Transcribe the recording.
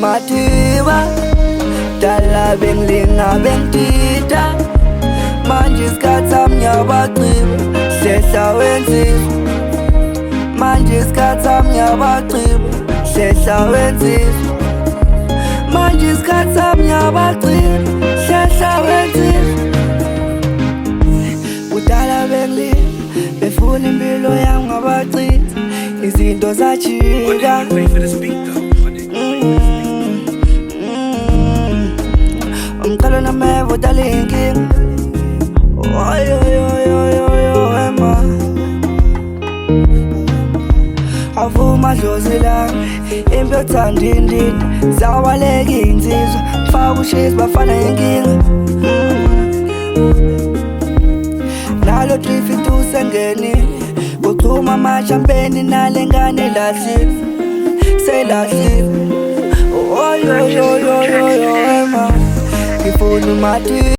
mathiba dala bengilinga bengidida manje isikhathi sami ngiyabagciba hlehla wensizwa manje isikhathi sami ngiyabagciba hlehla wensizwa manje isikhathi sami ngiyabagciba hlehla wensizwa kudala bengilinga befuna impilo yami ngabachitha izinto zajika umqalo nameva udala inkinga ema avuma dlozi lami impi yothanda indida zabaleka iy'nsizwa mfaka ushezi bafana inkinga nalo 350 usengenile kuchuma amashampeni nale ngane lahlile selahlile ema ngifuna umathi